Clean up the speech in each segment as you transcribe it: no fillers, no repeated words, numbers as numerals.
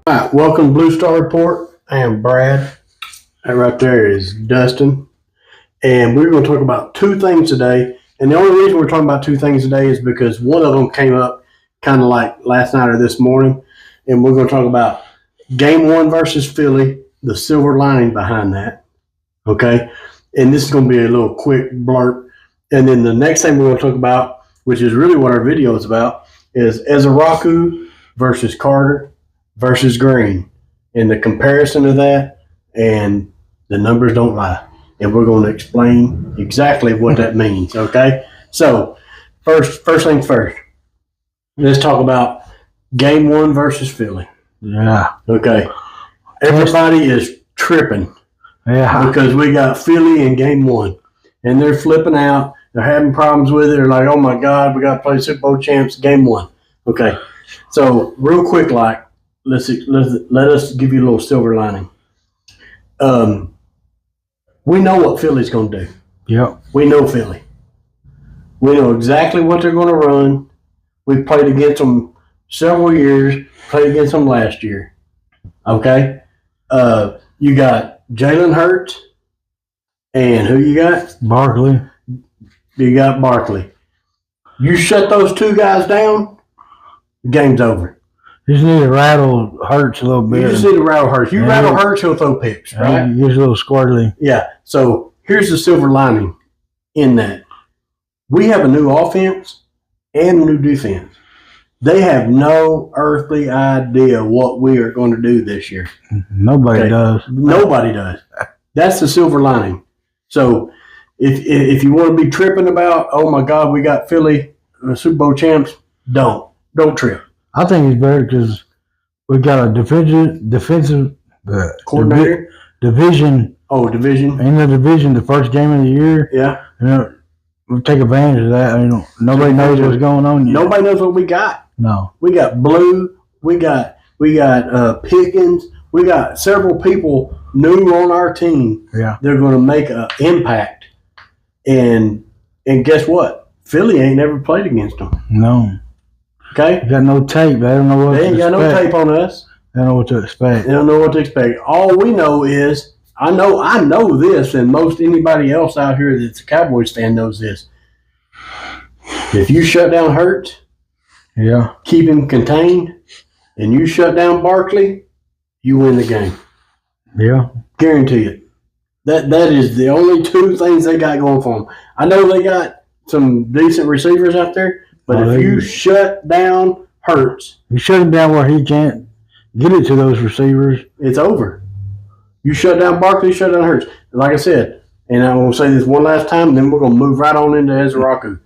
All right, welcome to Blue Star Report. I am Brad. That right there is Dustin. And we're going to talk about two things today. And the only reason we're talking about two things today is because one of them came up kind of like last night or this morning. And we're going to talk about Game 1 versus Philly, the silver lining behind that. Okay? And this is going to be a little quick blurb. And then the next thing we're going to talk about, which is really what our video is about, is Ezeiruaku versus Carter versus Green, and the comparison of that, and the numbers don't lie. And we're going to explain exactly what that means, okay? So, first things first, let's talk about Game 1 versus Philly. Yeah. Okay. Everybody is tripping. Yeah. Because we got Philly in Game 1, and they're flipping out. They're having problems with it. They're like, oh, my God, we got to play Super Bowl champs Game 1. Okay. So, real quick, let us give you a little silver lining. We know what Philly's going to do. Yep. We know Philly. We know exactly what they're going to run. We've played against them several years, played against them last year. Okay? You got Jalen Hurts, and who you got? Barkley. You got Barkley. You shut those two guys down, the game's over. You just need to rattle Hurts a little bit. You just need to rattle Hurts. You rattle Hurts, he'll throw picks, right? He gets a little squirrely. Yeah. So here's the silver lining in that. We have a new offense and a new defense. They have no earthly idea what we are going to do this year. Nobody does. Nobody does. That's the silver lining. So if you want to be tripping about, oh my God, we got Philly Super Bowl champs, don't trip. I think it's better because we got a defensive Coordinator? division. Oh, division. In the division, the first game of the year. Yeah. We'll take advantage of that. Nobody knows what's going on yet. Nobody knows what we got. No. We got Blue. We got Pickens. We got several people new on our team. Yeah. They're going to make an impact. And guess what? Philly ain't never played against them. No. Okay? They got no tape. They don't know what to expect. They ain't got no tape on us. They don't know what to expect. They don't know what to expect. All we know is, I know this, and most anybody else out here that's a Cowboys fan knows this. If you shut down Hurts, yeah, keep him contained, and you shut down Barkley, you win the game. Yeah. Guarantee it. That is the only two things they got going for them. I know they got some decent receivers out there, but if you shut down Hurts, you shut him down where he can't get it to those receivers, it's over. You shut down Barkley, shut down Hurts. Like I said, and I'm going to say this one last time, and then we're going to move right on into Ezeiruaku.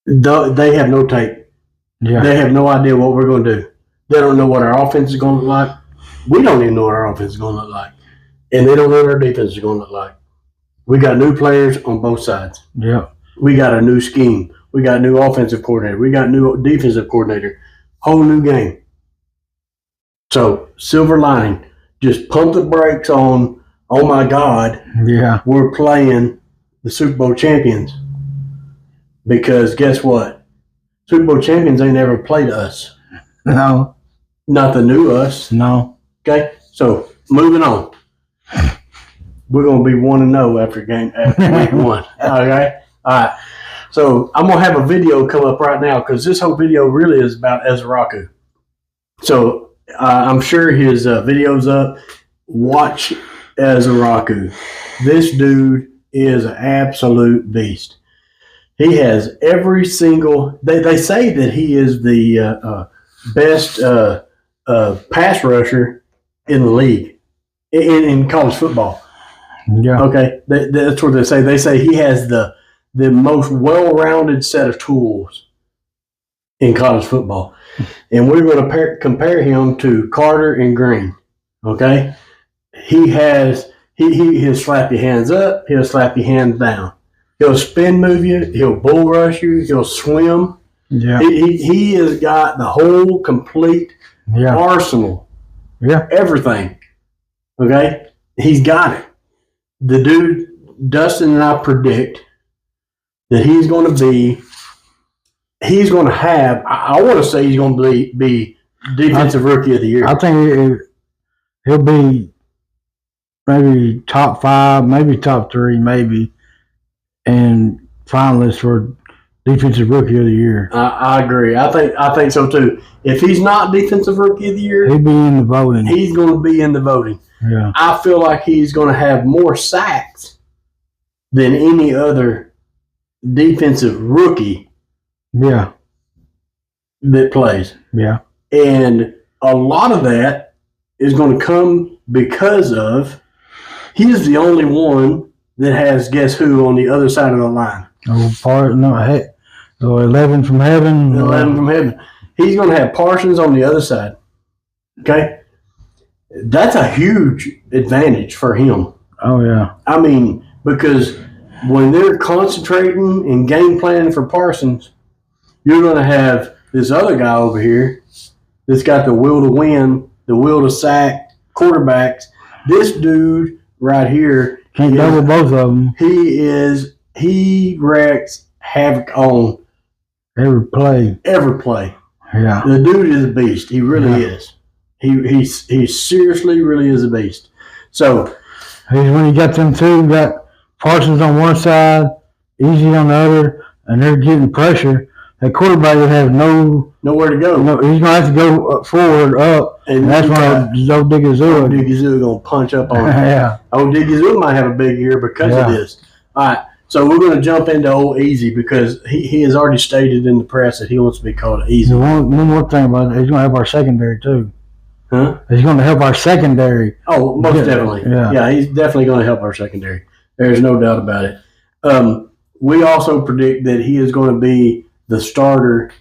They have no tape. Yeah. They have no idea what we're going to do. They don't know what our offense is going to look like. We don't even know what our offense is going to look like. And they don't know what our defense is going to look like. We got new players on both sides. Yeah. We got a new scheme. We got a new offensive coordinator. We got a new defensive coordinator. Whole new game. So, silver lining, just pump the brakes on, oh my God, yeah, we're playing the Super Bowl champions. Because guess what? Super Bowl champions ain't never played us. No. Not the new us. No. Okay? So, moving on. We're going to be 1-0 after week 1. Okay? All right. So, I'm going to have a video come up right now because this whole video really is about Ezeiruaku. So, I'm sure his video's up. Watch Ezeiruaku. This dude is an absolute beast. He has every single. They say that he is the best pass rusher in the league in college football. Yeah. Okay, that's what they say. They say he has the most well-rounded set of tools in college football. And we're going to compare him to Carter and Green. Okay? He'll slap your hands up. He'll slap your hands down. He'll spin move you. He'll bull rush you. He'll swim. Yeah. He has got the whole complete arsenal. Yeah. Everything. Okay? He's got it. The dude, Dustin and I predict that he's going to have, I want to say he's going to be Defensive Rookie of the Year. I think he'll be maybe top 5, maybe top 3, maybe, and finalist for Defensive Rookie of the Year. I agree. I think so too. If he's not Defensive Rookie of the Year, he'll be in the voting. He's going to be in the voting. Yeah. I feel like he's going to have more sacks than any other defensive rookie. Yeah. That plays. Yeah. And a lot of that is going to come because of he's the only one that has guess who on the other side of the line. 11 from heaven. 11 from heaven. He's going to have Parsons on the other side. Okay? That's a huge advantage for him. Oh, yeah. I mean, because when they're concentrating and game planning for Parsons, you're going to have this other guy over here that's got the will to win, the will to sack quarterbacks. This dude right here can't double both of them. He wreaks havoc on every play. Yeah. The dude is a beast. He really is. He seriously really is a beast. So when you got them two, you got Parsons on one side, Easy on the other, and they're getting pressure. That quarterback would have nowhere to go. No, he's gonna have to go forward, up, and that's when old Ezeiruaku gonna punch up on him. Yeah. Old Ezeiruaku might have a big year because of this. All right, so we're gonna jump into old Easy because he has already stated in the press that he wants to be called Easy. One more thing about it, he's gonna help our secondary too. Huh? He's gonna help our secondary. Oh, most definitely. Yeah, he's definitely gonna help our secondary. There's no doubt about it. We also predict that he is going to be the starter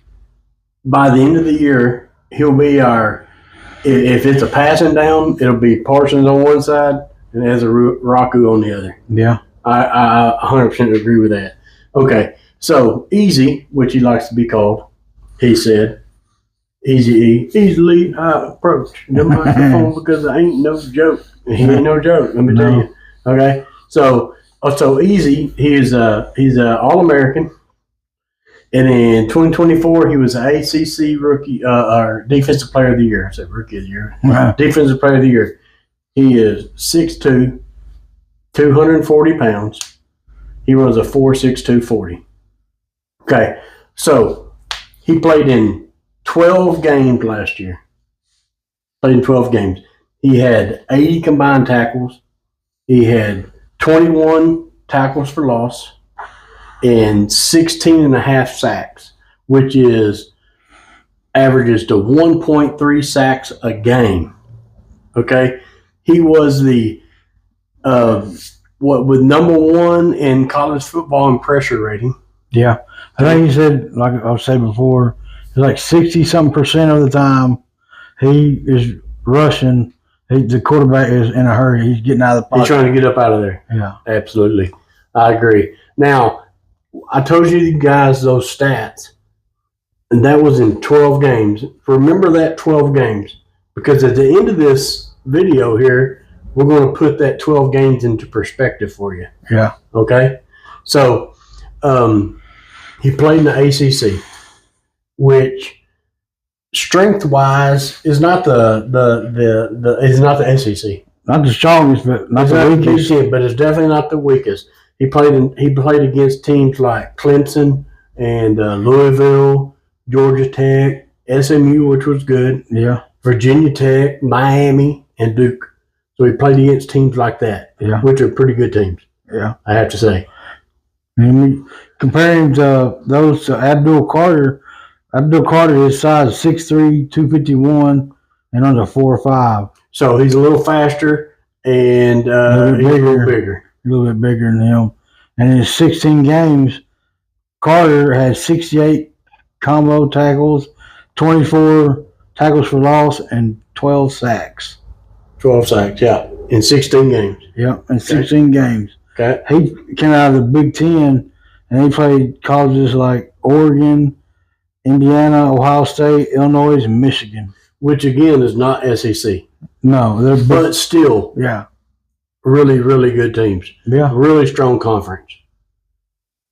by the end of the year. He'll be if it's a passing down, it'll be Parsons on one side and Ezeiruaku on the other. Yeah. I 100% agree with that. Okay, so Easy, which he likes to be called, he said, easily approach the microphone because I ain't no joke. He ain't no joke, let me tell you. Okay, so Easy, he's a All-American. And in 2024, he was an ACC rookie, or Defensive Player of the Year. I said Rookie of the Year. Wow. Defensive Player of the Year. He is 6'2", 240 pounds. He runs a 4.62 40. Okay, so he played in 12 games last year. Played in 12 games. He had 80 combined tackles. He had 21 tackles for loss and 16 and a half sacks, which averages to 1.3 sacks a game. Okay, he was the with number 1 in college football in pressure rating. Yeah, I think he said, like I've said before, it's like 60-something% of the time he is rushing. The quarterback is in a hurry. He's getting out of the pocket. He's trying to get up out of there. Yeah, absolutely. I agree. Now, I told you guys those stats, and that was in 12 games. Remember that 12 games, because at the end of this video here, we're going to put that 12 games into perspective for you. Yeah. Okay? So, he played in the ACC, which strength-wise is not the SEC. Not the strongest, but not the weakest. But it's definitely not the weakest. He played against teams like Clemson and Louisville, Georgia Tech, SMU, which was good. Yeah. Virginia Tech, Miami, and Duke. So he played against teams like that, which are pretty good teams. Yeah, I have to say. And comparing those to Abdul Carter. Abdul Carter is size 6'3", 251, and under 4'5". So he's a little faster and a little bigger. A little bit bigger than him. And in 16 games, Carter had 68 combo tackles, 24 tackles for loss, and 12 sacks. 12 sacks, yeah, in 16 games. Yep, in 16 games. Okay. He came out of the Big Ten, and he played colleges like Oregon, Indiana, Ohio State, Illinois, and Michigan. Which, again, is not SEC. No. But still. Yeah. Really, really good teams. Yeah. Really strong conference.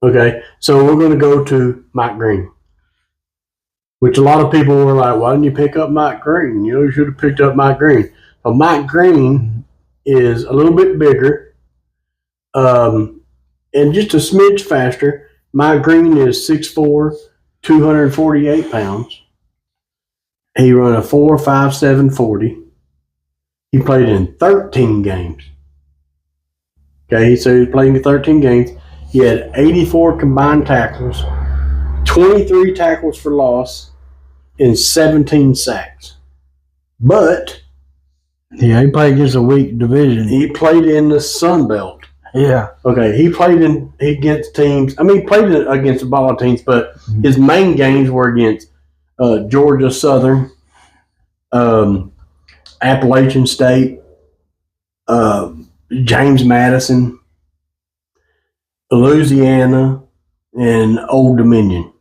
Okay, so we're going to go to Mike Green. which a lot of people were like, why didn't you pick up Mike Green? You should have picked up Mike Green. So Mike Green is a little bit bigger and just a smidge faster. Mike Green is 6'4", 248 pounds. He run a 4.57 40. He played in 13 games. Okay, so he played in 13 games. He had 84 combined tackles, 23 tackles for loss, and 17 sacks. But he played against a weak division. He played in the Sun Belt. Yeah. Okay, he played against teams. I mean, he played against a lot of teams, but his main games were against Georgia Southern, Appalachian State, James Madison, Louisiana, and Old Dominion.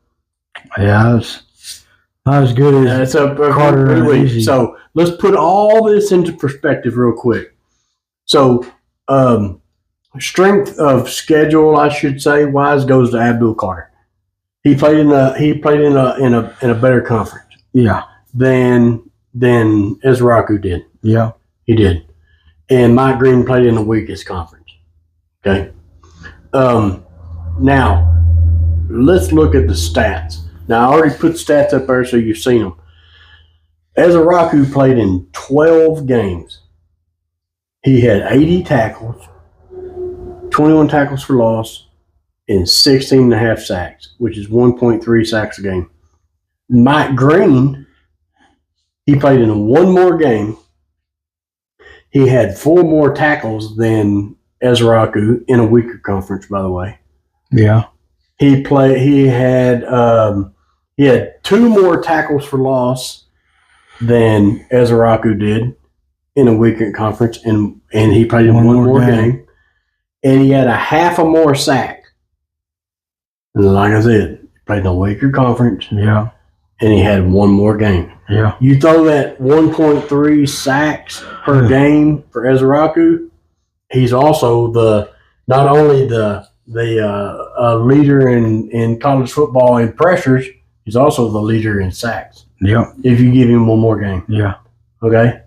Yeah, that's not as good as Carter and Easy. So let's put all this into perspective real quick. So strength of schedule, I should say, wise goes to Abdul Carter. He played in a better conference. Yeah. Than Ezeiruaku did. Yeah. He did. And Mike Green played in the weakest conference. Okay. Now, let's look at the stats. Now, I already put stats up there so you've seen them. Ezeiruaku played in 12 games. He had 80 tackles, 21 tackles for loss, and 16.5 sacks, which is 1.3 sacks a game. Mike Green, he played in one more game. He had 4 more tackles than Ezeiruaku in a weaker conference, by the way. Yeah. He had 2 more tackles for loss than Ezeiruaku did in a weaker conference, and he played in one more game. And he had a half a more sack. And like I said, he played in a weaker conference. Yeah. And he had 1 more game. Yeah. You throw that 1.3 sacks per game for Ezeiruaku. He's also not only the leader in college football in pressures, he's also the leader in sacks. Yeah. If you give him 1 more game. Yeah. Okay.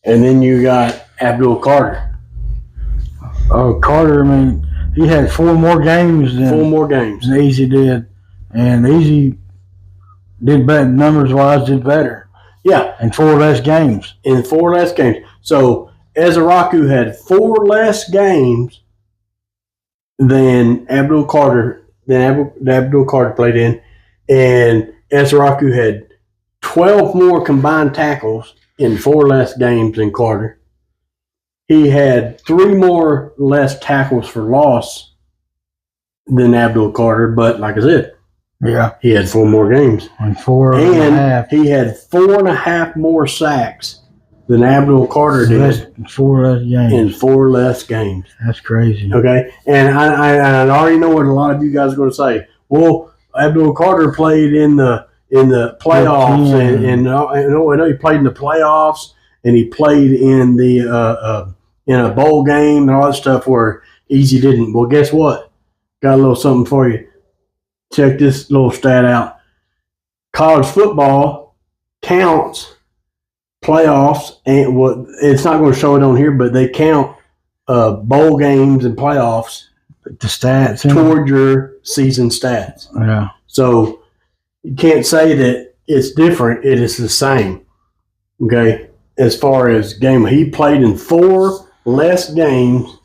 And then you got Abdul Carter. Carter, I mean, he had 4 more games than Easy did, and Easy did better numbers-wise. Did better. Yeah. And 4 less games. So Ezeiruaku had 4 less games than Abdul Carter played in, and Ezeiruaku had 12 more combined tackles in 4 less games than Carter. He had 3 more less tackles for loss than Abdul Carter, but like I said, yeah, he had 4 more games. And 4.5. He had 4.5 more sacks than Abdul Carter did. 4 less games. In 4 less games. That's crazy. Okay, and I already know what a lot of you guys are going to say. Well, Abdul Carter played in the playoffs, and he played in the playoffs, and he played in the in a bowl game and all that stuff where Easy didn't. Well, guess what? Got a little something for you. Check this little stat out. College football counts playoffs, and it's not going to show it on here, but they count bowl games and playoffs, the stats toward your season stats. Yeah. So you can't say that it's different. It is the same. Okay. As far as game, he played in 4 less games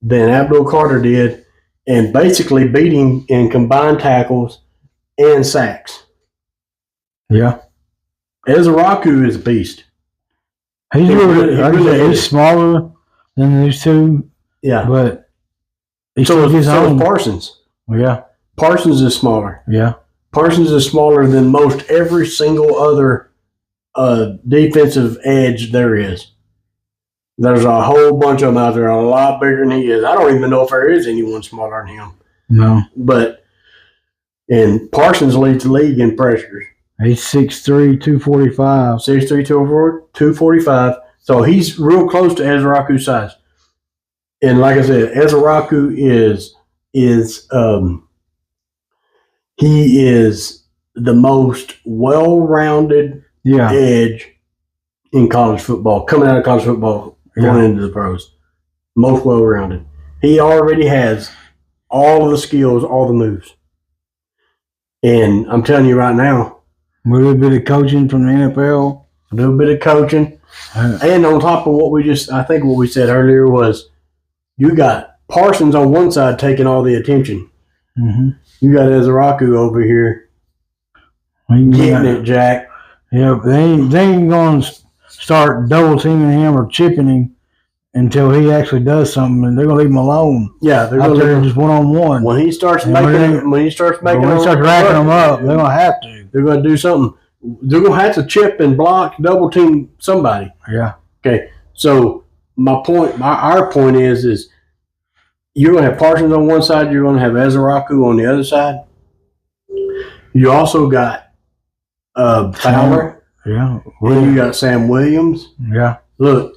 than Abdul Carter did, and basically beat him in combined tackles and sacks. Yeah. Ezeiruaku is a beast. He's smaller than these 2. Yeah. But so is Parsons. Yeah. Parsons is smaller. Yeah. Parsons is smaller than most every single other defensive edge there is. There's a whole bunch of them out there, a lot bigger than he is. I don't even know if there is anyone smaller than him. No. And Parsons leads the league in pressures. He's 6'3", 245. 6'3", 245. So he's real close to Ezeiruaku's size. And like I said, Ezeiruaku is the most well-rounded edge in college football, coming out of college football, going into the pros. Most well-rounded. He already has all of the skills, all the moves. And I'm telling you right now. A little bit of coaching from the NFL. A little bit of coaching. And on top of what I think what we said earlier was you got Parsons on one side taking all the attention. Mm-hmm. You got Ezeiruaku over here getting it, Jack. Yeah, they ain't going to start double teaming him or chipping him until he actually does something, and they're going to leave him alone. Yeah, they're out there just one-on-one. When he starts racking them up, they're going to have to. They're going to do something. They're going to have to chip and block, double team somebody. Yeah. Okay. So our point is you're going to have Parsons on one side. You're going to have Ezeiruaku on the other side. You also got Fowler. Yeah. Then you got Sam Williams. Yeah. Look,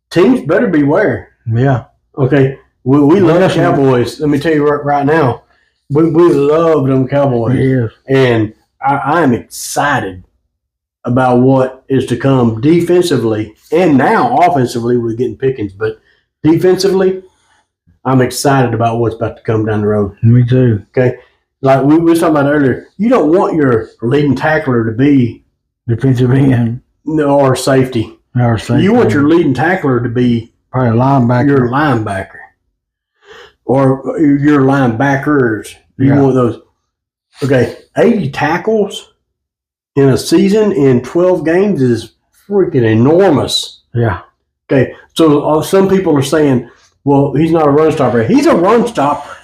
teams better beware. Yeah. Okay. We love the Cowboys. Let me tell you right now. We love them Cowboys. Yes. And I am excited about what is to come defensively and now offensively with getting Pickens. But defensively, I'm excited about what's about to come down the road. Me too. Okay. Like we were talking about earlier, you don't want your leading tackler to be defensive end or safety. You want your leading tackler to be probably your linebacker or your linebackers. You want those. Okay, 80 tackles in a season in 12 games is freaking enormous. Yeah. Okay, so some people are saying, well, he's not a run stopper. He's a run stopper.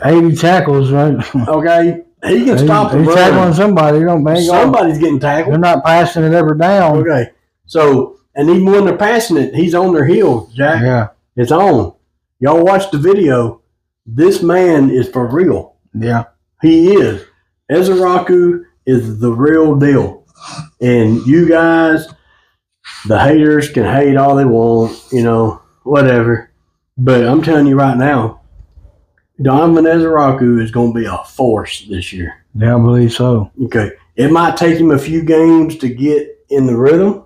80 tackles, right? Okay, he can stop the run. He's tackling somebody. Somebody's getting tackled. They're not passing it ever down. Okay, so, and even when they're passing it, he's on their heels, Jack. Yeah. It's on. Y'all watch the video. This man is for real. Yeah. He is. Ezeiruaku is the real deal. And you guys, the haters can hate all they want, whatever. But I'm telling you right now, Donovan Ezeiruaku is going to be a force this year. Yeah, I believe so. Okay. It might take him a few games to get in the rhythm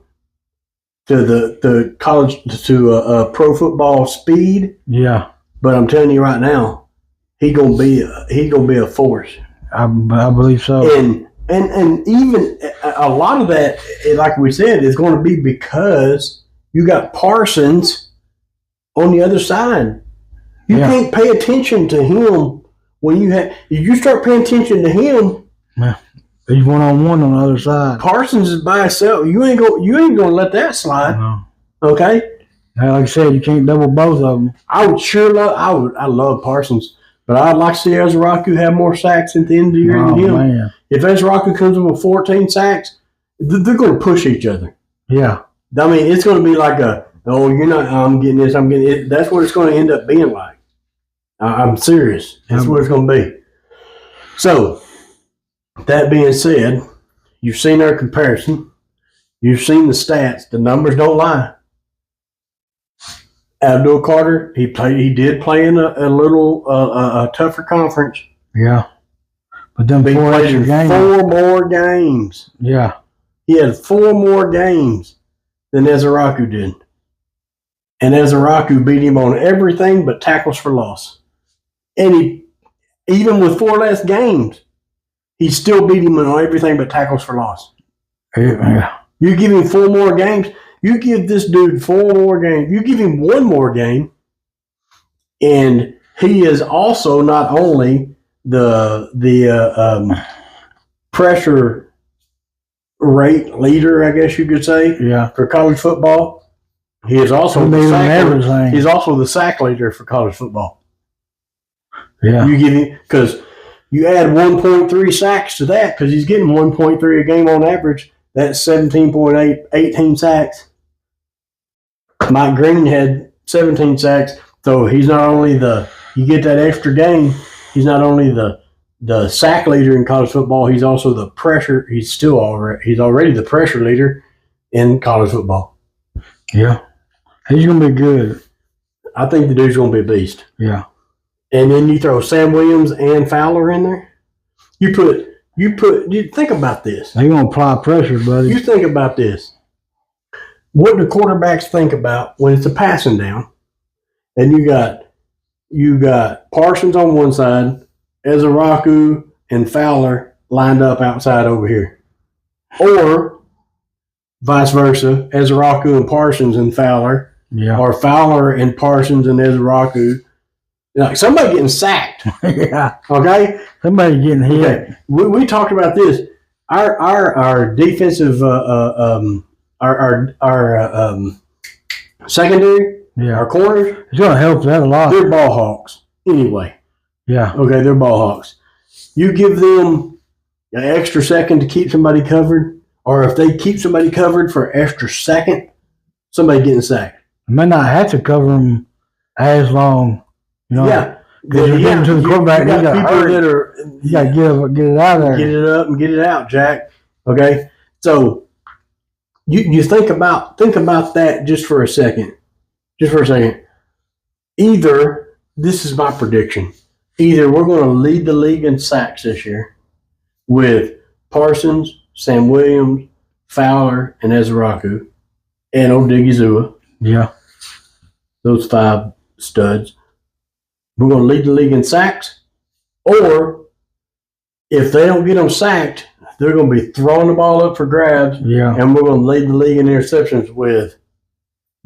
to the college, to pro football speed. Yeah. But I'm telling you right now, he's gonna be a force. I believe so. And even a lot of that, like we said, is going to be because you got Parsons on the other side. You can't pay attention to him if you start paying attention to him. Yeah. He's one-on-one on the other side. Parsons is by himself. You ain't gonna let that slide. No. Okay. Like I said, you can't double both of them. I love Parsons, but I'd like to see Ezeiruaku have more sacks at the end of the year than him. Man. If Ezeiruaku comes in with 14 sacks, they're going to push each other. Yeah. I mean, it's going to be like you're not, I'm getting this, I'm getting it. That's what it's going to end up being like. I'm serious. That's what it's going to be. So, that being said, you've seen our comparison. You've seen the stats. The numbers don't lie. Abdul Carter, he did play in a little a tougher conference. Yeah. But then four more games. Yeah. He had 4 more games than Ezeiruaku did. And Ezeiruaku beat him on everything but tackles for loss. And even with 4 less games, he still beat him on everything but tackles for loss. Yeah. You give him 4 more games. You give this dude 4 more games. You give him 1 more game, and he is also not only the pressure rate leader, I guess you could say, for college football. He is also he's also the sack leader for college football. Yeah, you give him because you add 1.3 sacks to that because he's getting 1.3 a game on average. That's 17.8, 18 sacks. Mike Green had 17 sacks, so he's not only you get that extra game, he's not only the sack leader in college football, he's also the pressure, he's already the pressure leader in college football. Yeah. He's going to be good. I think the dude's going to be a beast. Yeah. And then you throw Sam Williams and Fowler in there. You put You think about this. They're gonna apply pressure, buddy. You think about this. What do quarterbacks think about when it's a passing down, and you got Parsons on one side, Ezeiruaku and Fowler lined up outside over here, or vice versa, Ezeiruaku and Parsons and Fowler, or Fowler and Parsons and Ezeiruaku. Like somebody getting sacked. Yeah. Okay. Somebody getting hit. Okay. We talked about this. Our defensive our secondary, our corners. It's gonna help that a lot. They're ball hawks anyway. Yeah. Okay, they're ball hawks. You give them an extra second to keep somebody covered, or if they keep somebody covered for an extra second, somebody getting sacked. You may not have to cover them as long. You know, yeah, because you're getting to the quarterback. You got people that are. You got to get it out of there. Get it up and get it out, Jack. Okay, so you think about that just for a second. Just for a second. Either this is my prediction. Either we're going to lead the league in sacks this year with Parsons, Sam Williams, Fowler, and Ezeiruaku, and Ezeiruaku. Yeah, those 5 studs. We're going to lead the league in sacks, or if they don't get them sacked, they're going to be throwing the ball up for grabs. Yeah, and we're going to lead the league in interceptions with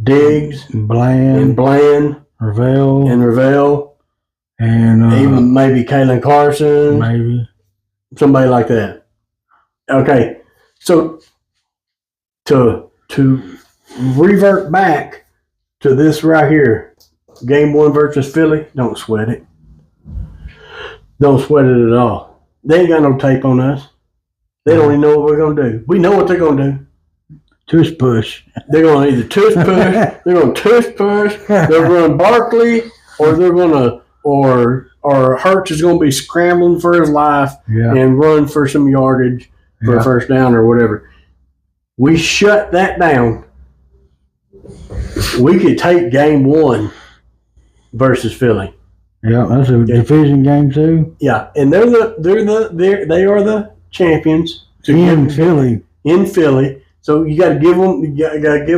Diggs, Bland, Ravel, and even maybe Kalen Carson, maybe somebody like that. Okay, so to revert back to this right here. Game 1 versus Philly, don't sweat it. Don't sweat it at all. They ain't got no tape on us. They don't even know what we're going to do. We know what they're going to do. Tush push. They're going to either tush push, they're going to tush push, they'll run Barkley, or they're going to, or Hurts is going to be scrambling for his life and run for some yardage for a first down or whatever. We shut that down. We could take game 1 versus Philly. Yeah, that's a division game too. Yeah, and they are the champions in Philly. In Philly, so you got to give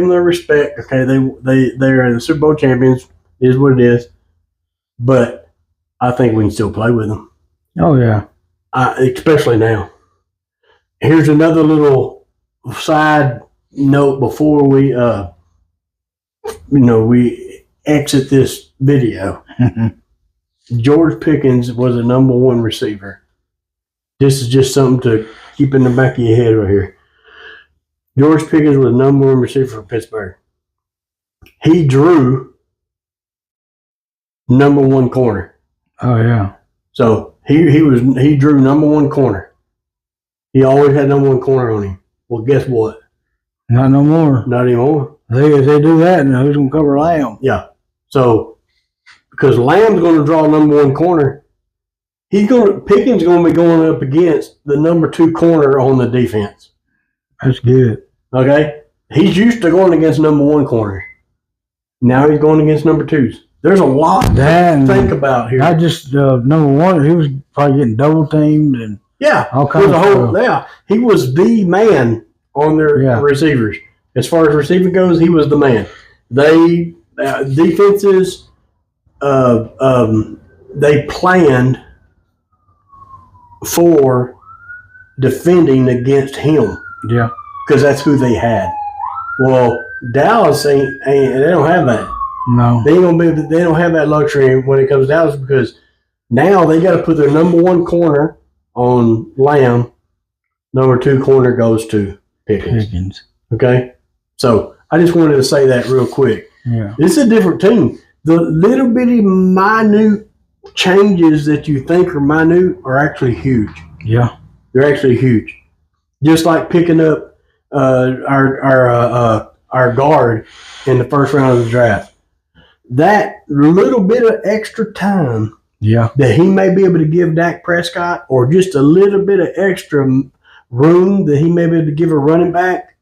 them their respect. Okay, they are the Super Bowl champions. Is what it is. But I think we can still play with them. Oh yeah, especially now. Here's another little side note before we we exit this video. George Pickens was a number 1 receiver. This is just something to keep in the back of your head right here. George Pickens was number 1 receiver for Pittsburgh. He drew number 1 corner. Oh yeah. So he drew number 1 corner. He always had number 1 corner on him. Well, guess what? Not no more. Not anymore. If they do that, then who's gonna cover Lamb? Yeah. So because Lamb's going to draw number 1 corner, Pickens going to be going up against the number 2 corner on the defense. That's good. Okay, he's used to going against number 1 corner. Now he's going against number 2s. There's a lot to think about here. Not just number 1. He was probably getting double teamed and all kinds of stuff. Yeah, he was the man on their receivers. As far as receiving goes, he was the man. They defenses. They planned for defending against him. Yeah. Because that's who they had. Well, Dallas ain't they don't have that. No. They don't have that luxury when it comes to Dallas because now they got to put their number 1 corner on Lamb. Number 2 corner goes to Pickens. Okay? So I just wanted to say that real quick. Yeah. It's a different team. The little bitty minute changes that you think are minute are actually huge. Yeah. They're actually huge. Just like picking up our guard in the first round of the draft. That little bit of extra time that he may be able to give Dak Prescott or just a little bit of extra room that he may be able to give a running back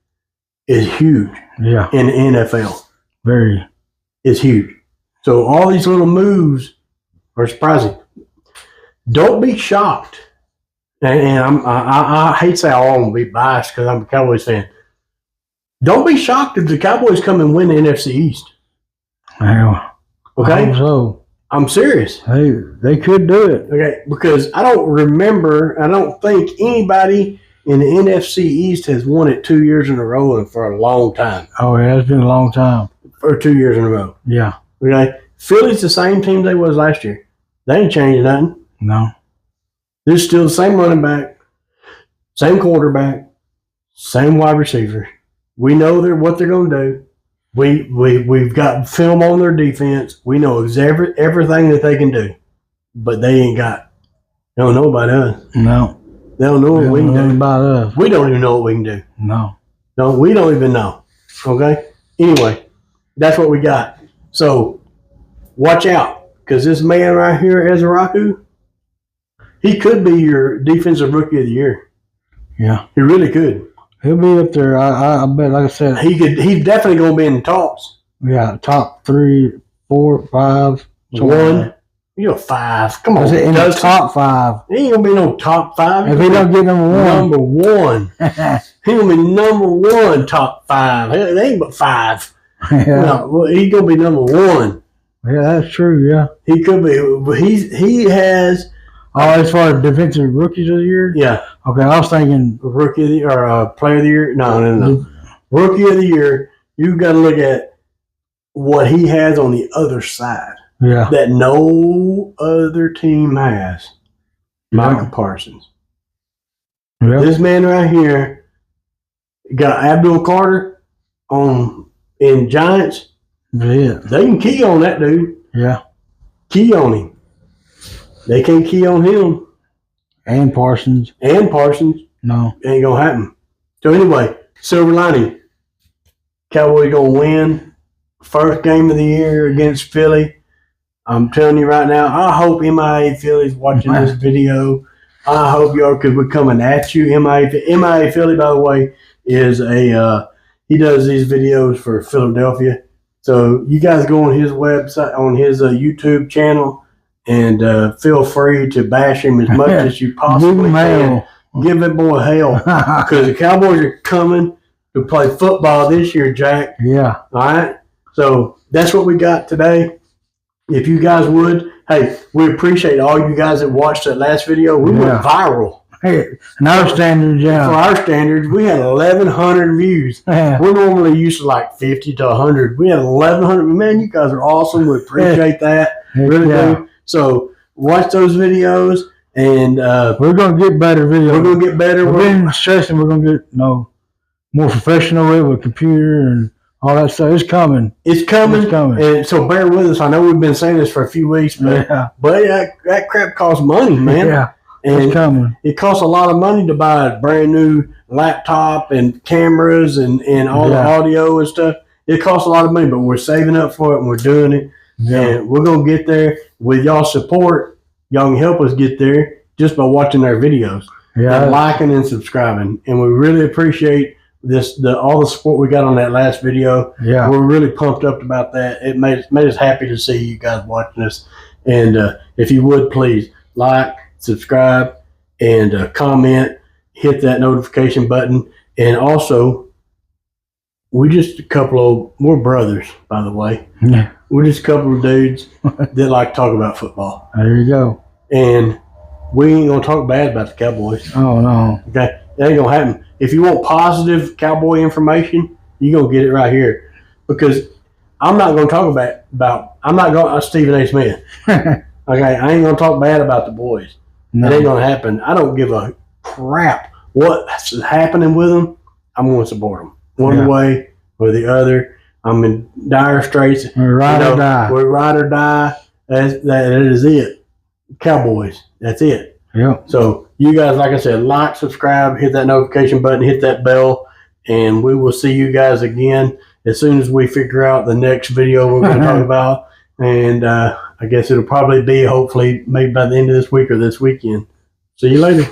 is huge in the NFL. Very. It's huge. So all these little moves are surprising. Don't be shocked and I hate to say I want to be biased because I'm a Cowboys fan. Don't be shocked if the Cowboys come and win the NFC East. Well, Okay? I hope so. I'm serious. Hey, they could do it. Okay, because I don't think anybody in the NFC East has won it 2 years in a row and for a long time. Oh, yeah, it's been a long time. For 2 years in a row. Yeah. Okay? Philly's the same team they was last year. They ain't changed nothing. No. They're still the same running back, same quarterback, same wide receiver. We know what they're going to do. We've got film on their defense. We know everything that they can do, but they don't know about us. No. They don't know what we can do. About us. We don't even know what we can do. No. No, we don't even know. Okay? Anyway, that's what we got. So watch out, because this man right here, Ezeiruaku, he could be your defensive rookie of the year. Yeah. He really could. He'll be up there. I bet, like I said. He's definitely going to be in the talks. Yeah, top 3, 4, 5. 1. You're 5. Come on. In the top 5. He ain't going to be no top 5. If he don't get number 1. Number 1. He going to be number 1 top 5. They ain't but 5. Yeah. No, he's going to be number 1. Yeah, that's true, yeah. He could be. But he has. Oh, as far as defensive rookies of the year? Yeah. Okay, I was thinking. Rookie of the year or player of the year? No. Rookie of the year, you got to look at what he has on the other side. Yeah. That no other team has. Michael Parsons. Yep. This man right here got Abdul Carter in Giants. Yeah. They can key on that dude. Yeah. Key on him. They can't key on him. And Parsons. No. Ain't going to happen. So anyway, silver lining. Cowboys going to win. First game of the year against Philly. I'm telling you right now, I hope MIA Philly's watching this video. I hope you are, because we're coming at you. MIA Philly, by the way, is he does these videos for Philadelphia. So you guys go on his website, on his YouTube channel, and feel free to bash him as much as you possibly can. Give that boy hell, because the Cowboys are coming to play football this year, Jack. Yeah. All right? So that's what we got today. If you guys would, hey, we appreciate all you guys that watched that last video. We went viral. Hey, in our standards, yeah. For our standards, we had 1,100 views. Yeah. We're normally used to like 50 to 100. We had 1,100. Man, you guys are awesome. We appreciate that. Really do. So watch those videos, and we're going to get better videos. We're going to get better. We've been stressing. We're going to get more professional with a computer and all that stuff. It's coming. It's coming. And so bear with us. I know we've been saying this for a few weeks, but that crap costs money, man. Yeah. And it's coming. It costs a lot of money to buy a brand new laptop and cameras and all the audio and stuff. It costs a lot of money, but we're saving up for it and we're doing it. Yeah. And we're going to get there. With y'all's support, y'all can help us get there just by watching our videos and liking and subscribing. And we really appreciate all the support we got on that last video. Yeah. We're really pumped up about that. It made us happy to see you guys watching us. And if you would, please like, subscribe, and comment, hit that notification button. And also, we're just a couple we're brothers, by the way. Yeah. We're just a couple of dudes that like to talk about football. There you go. And we ain't going to talk bad about the Cowboys. Oh, no. Okay? That ain't going to happen. If you want positive Cowboy information, you're going to get it right here. Because I'm not going to talk about Stephen A. Smith. Okay? I ain't going to talk bad about the boys. No. It ain't going to happen. I don't give a crap what's happening with them. I'm going to support them. One way or the other. I'm in dire straits. We're ride or die. We're ride or die. That is it. Cowboys. That's it. Yep. So you guys, like I said, like, subscribe, hit that notification button, hit that bell, and we will see you guys again as soon as we figure out the next video we're going to talk about. And I guess it'll probably be, hopefully, maybe by the end of this week or this weekend. See you later.